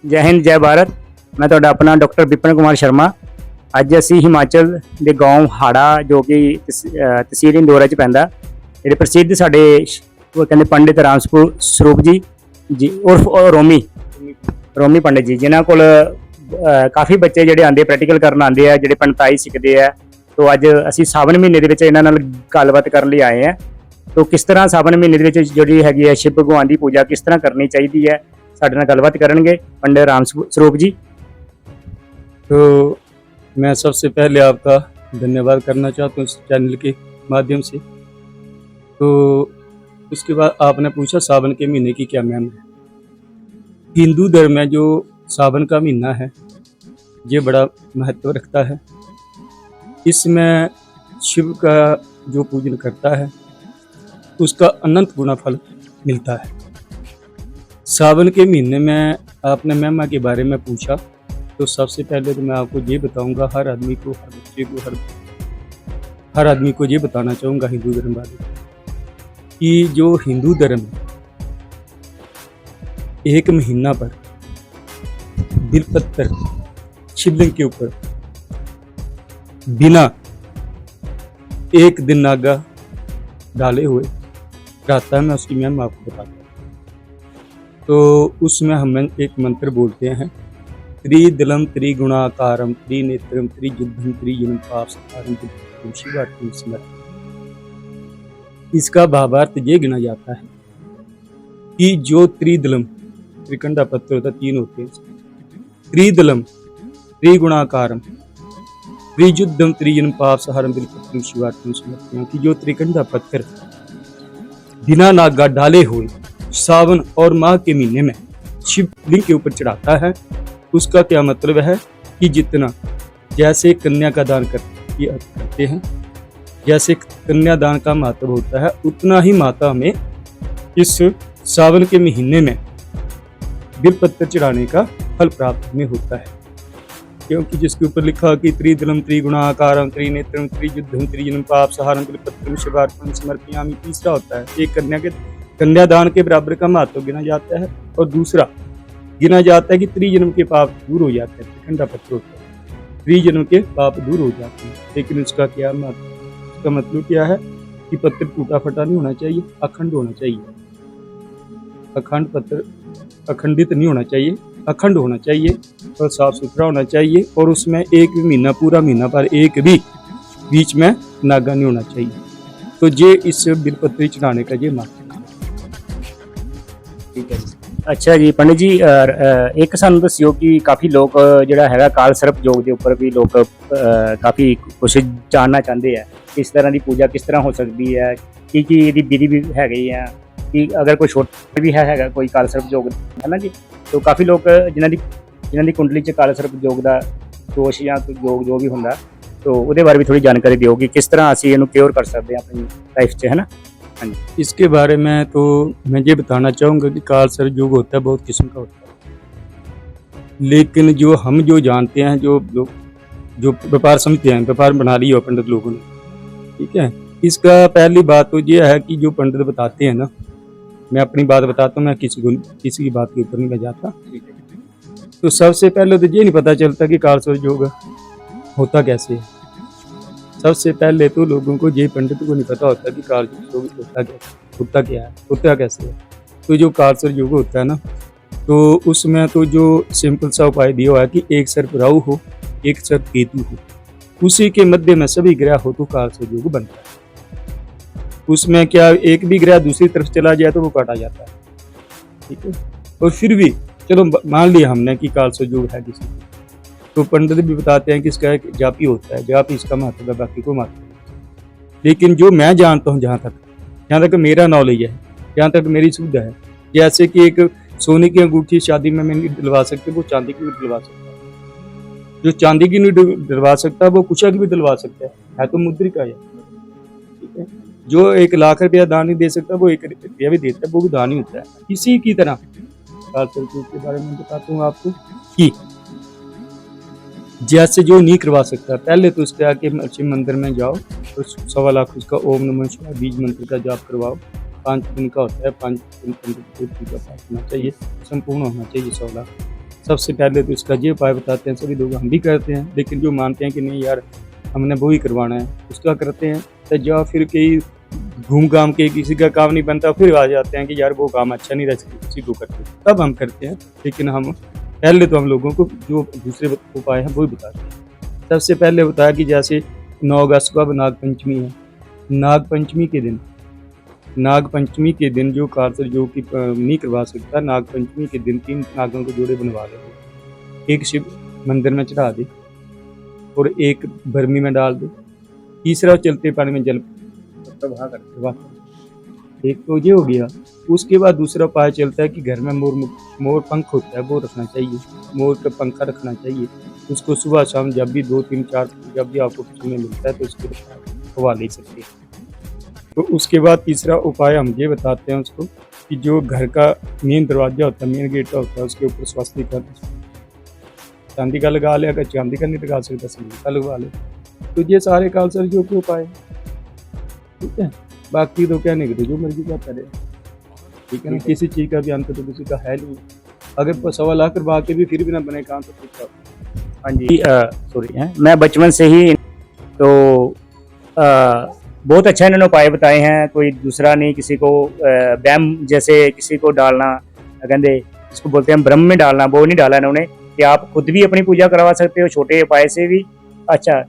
जय हिंद जय भारत। मैं ਤੁਹਾਡਾ ਆਪਣਾ ਡਾਕਟਰ ਵਿਪਨ ਕੁਮਾਰ ਸ਼ਰਮਾ। ਅੱਜ ਅਸੀਂ ਹਿਮਾਚਲ ਦੇ ਗਾਉਂ ਹਾੜਾ ਜੋ ਕਿ ਤਹਿਸੀਲ ਇੰਦੌਰ ਚ ਪੈਂਦਾ, ਜਿਹੜੇ ਪ੍ਰਸਿੱਧ ਸਾਡੇ ਉਹ ਕਹਿੰਦੇ ਪੰਡਿਤ ਰਾਮ ਸਰੂਪ ਜੀ ਉਰਫ ਰੋਮੀ ਪੰਡਿਤ ਜੀ, ਜਿਨ੍ਹਾਂ ਕੋਲ ਕਾਫੀ ਬੱਚੇ ਜਿਹੜੇ ਆਉਂਦੇ ਪ੍ਰੈਕਟੀਕਲ ਕਰਨ ਆਉਂਦੇ ਆ, ਜਿਹੜੇ ਪੰਡਤਾਈ ਸਿੱਖਦੇ ਆ। तो ਅੱਜ ਅਸੀਂ ਸਾਵਨ ਮਹੀਨੇ ਦੇ ਵਿੱਚ ਇਹਨਾਂ ਨਾਲ ਗੱਲਬਾਤ ਕਰਨ ਲਈ ਆਏ ਆ। तो किस तरह सावन महीने ਦੇ ਵਿੱਚ ਜਿਹੜੀ ਹੈਗੀ ਹੈ शिव भगवान की पूजा किस तरह करनी चाहिए है, ਸਾਡੇ ਨਾਲ ਗੱਲਬਾਤ ਕਰਨਗੇ पंडित राम स्वरूप जी। तो मैं सबसे पहले आपका धन्यवाद करना चाहता हूँ इस चैनल के माध्यम से। तो उसके बाद आपने पूछा सावन के महीने की क्या महिमा है। हिंदू धर्म में जो सावन का महीना है ये बड़ा महत्व रखता है। इसमें शिव का जो पूजन करता है उसका अनंत गुना फल मिलता है। सावन के महीने में आपने महिमा के बारे में पूछा, तो सबसे पहले तो मैं आपको ये बताऊंगा, हर आदमी को, हर बच्चे को, हर आदमी को ये बताना चाहूँगा हिंदू धर्म वाले कि जो हिंदू धर्म एक महीना पर बिलपत्र शिवलिंग के ऊपर बिना एक दिन नागा डाले हुए रहता है। मैं उसकी महिमा आपको बताता हूँ। तो उसमें हम एक मंत्र बोलते हैं, त्रिदलम त्रिगुणाकारम त्रिनेत्रम त्रियुद्धम त्रिजन्म पाप संहारम शिवार्थ स्मृति। इसका भावार्थ ये गिना जाता है कि जो त्रिदलम त्रिकंडा पत्र होता, तीन होते हैं, त्रिदलम त्रिगुणाकारम त्रियुद्धम त्रिजन्म पाप संहारम बिलपत्रम शिवार्थ स्मृति कि जो त्रिकंडा पत्थर बिना नागा डाले हुए सावन और माह के महीने में शिवलिंग के ऊपर चढ़ाता है, उसका क्या मतलब है कि जितना जैसे कन्या का दान करते हैं, जैसे कन्यादान का महत्व होता है, उतना ही माता में इस सावन के महीने में बिलपत्र चढ़ाने का फल प्राप्त हमें होता है। क्योंकि जिसके ऊपर लिखा कि त्रिदलम त्रिगुणाकारम त्रिनेत्रम त्रियुद्धम त्रिजन्म पाप संहारम बिलपत्रम शिवार्पणम समर्पयामि। तीसरा होता है एक कन्यादान के बराबर का महत्व गिना जाता है, और दूसरा गिना जाता है कि त्रिजन्म के पाप दूर हो जाते हैं। त्रिकंडा पत्र होता है, त्रिजन्म के पाप दूर हो जाते हैं। लेकिन उसका क्या महत्व, उसका मतलब क्या है कि पत्र टूटा फटा नहीं होना चाहिए, अखंड होना चाहिए। अखंड पत्र अखंडित नहीं होना चाहिए, अखंड होना चाहिए और साफ सुथरा होना चाहिए, और उसमें एक भी महीना, पूरा महीना पर एक भी बीच में नागा नहीं होना चाहिए। तो ये इस बिलपत्री चढ़ाने का ये महत्व। ठीक है, अच्छा जी पंडित जी, एक सानू दस्सियो कि काफ़ी लोग ਜਿਹੜਾ ਹੈਗਾ ਕਾਲ ਸਰਪ ਯੋਗ ਦੇ ਉੱਪਰ ਵੀ ਲੋਕ ਕਾफ़ी ਕੁਛ ਜਾਣਨਾ ਚਾਹੁੰਦੇ ਆ, ਇਸ ਤਰ੍ਹਾਂ ਦੀ ਪੂਜਾ ਕਿਸ ਤਰ੍ਹਾਂ ਹੋ ਸਕਦੀ ਹੈ, ਕੀ ਇਹਦੀ ਵਿਧੀ ਵੀ ਹੈਗੀ ਆ, ਕਿ ਅਗਰ ਕੋਈ ਛੋਟਾ ਵੀ ਹੈਗਾ ਕੋਈ ਕਾਲ ਸਰਪ ਯੋਗ ਹੈ ਨਾ ਜੀ। तो काफ़ी लोग जिन्हां दी कुंडली च काला सर्प योग का दोष या योग जो भी होंदा, तो उसदे बारे में थोड़ी जानकारी दिओ कि किस तरह असीं इहनूं क्योर कर सकते हैं अपनी लाइफ च, है ना। हाँ जी, इसके बारे में तो मैं ये बताना चाहूँगा कि काल सर्प योग होता है, बहुत किस्म का होता है, लेकिन जो हम जो जानते हैं, जो व्यापार समझते हैं, व्यापार बना लिया पंडित लोगों ने, ठीक है। इसका पहली बात तो ये है कि जो पंडित बताते हैं ना, मैं अपनी बात बताता हूँ, मैं किसी की बात के ऊपर नहीं मैं जाता। तो सबसे पहले तो ये नहीं पता चलता कि काल सर्प योग होता कैसे है। सबसे पहले तो लोगों को ये पंडित को नहीं पता होता कि काल सर्प योग होता क्या है, होता कैसे है। तो जो काल सर्प योग होता है ना, तो उसमें तो जो सिंपल सा उपाय दिया हुआ है कि एक सर्प राहु हो, एक सर्प केतु हो, उसी के मध्य में सभी ग्रह हो तो काल सर्प योग बनता है। उसमें क्या एक भी ग्रह दूसरी तरफ चला जाए तो वो काटा जाता है, ठीक है। और फिर भी चलो मान लिया हमने कि काल सर्प योग है किसी, तो पंडित भी बताते हैं कि इसका एक जापी होता है, जापी इसका महत्व है, बाकी को महत्व। लेकिन जो मैं जानता हूँ, जहाँ तक मेरा नॉलेज है, जहाँ तक मेरी सुविधा है, जैसे कि एक सोने की अंगूठी शादी में मैं नहीं दिलवा सकते, वो चांदी की भी दिलवा सकता है। जो चांदी की नहीं दिलवा सकता वो कुशा की भी दिलवा सकता है तो मुद्रिका है, ठीक है। जो 1 लाख रुपया दान नहीं दे सकता वो 1 रुपया भी देता है, वो भी दान ही होता है। इसी की तरह काल सर्प योग के बारे में बताता हूँ आपको कि जैसे जो नहीं करवा सकता, पहले तो उसके आके शिव मंदिर में जाओ तो 1.25 लाख उसका ओम नमः शिवाय बीज मंत्र का जाप करवाओ। 5 दिन का होता है, 5 दिन पंडित का पाठ होना चाहिए, संपूर्ण होना चाहिए 100 लाख। सबसे पहले तो इसका ये उपाय बताते हैं, सभी लोग हम भी करते हैं, लेकिन जो मानते हैं कि नहीं यार हमने वो ही करवाना है, उसका करते हैं। तो या फिर कई घूम घाम के किसी का काम नहीं बनता, फिर आ जाते हैं कि यार वो काम अच्छा नहीं रहा, उसी को करते हैं, तब हम करते हैं। लेकिन हम पहले तो हम लोगों को जो दूसरे उपाय हैं वो ही बताते हैं। सबसे पहले बताया कि जैसे 9 अगस्त को अब नागपंचमी है, नागपंचमी के दिन जो कारसर जो कि नहीं करवा सकता, नागपंचमी के दिन 3 नागों के जोड़े बनवा दे, एक शिव मंदिर में चढ़ा दे और एक बर्मी में डाल दे, तीसरा चलते पानी में जल प्रवाह करते वाह। एक तो ये हो गया। उसके बाद दूसरा उपाय चलता है कि घर में मोर पंख होता है वो रखना चाहिए, मोर का पंखा रखना चाहिए। उसको सुबह शाम जब भी 2 3 4 जब भी आपको समय मिलता है तो उसको खवा ले सकते हैं। तो उसके बाद तीसरा उपाय हम ये बताते हैं उसको कि जो घर का मेन दरवाजा होता है, मेन गेट होता है, उसके ऊपर स्वास्तिक चांदी का लगा ले, अगर चांदी का नहीं लगा सकता सिल्वर का लगवा ले। तो ये सारे कालसर जो के उपाय हैं, ठीक है। बाकी तो क्या नहीं करते, जो मर्जी क्या करे, ठीक है ना। किसी चीज़ का भी अंत तो किसी का है नहीं। अगर 1.25 लाख करवा के भी फिर भी ना बने काम तो कुछ का। हाँ जी, सॉरी, मैं बचपन से ही तो बहुत अच्छा इन्होंने उपाय बताए हैं, कोई दूसरा नहीं। किसी को बैम जैसे किसी को डालना, कहते इसको बोलते हैं ब्रह्म में डालना, वो नहीं डाला इन्होंने कि आप खुद भी अपनी पूजा करवा सकते हो छोटे उपाय से भी। अच्छा,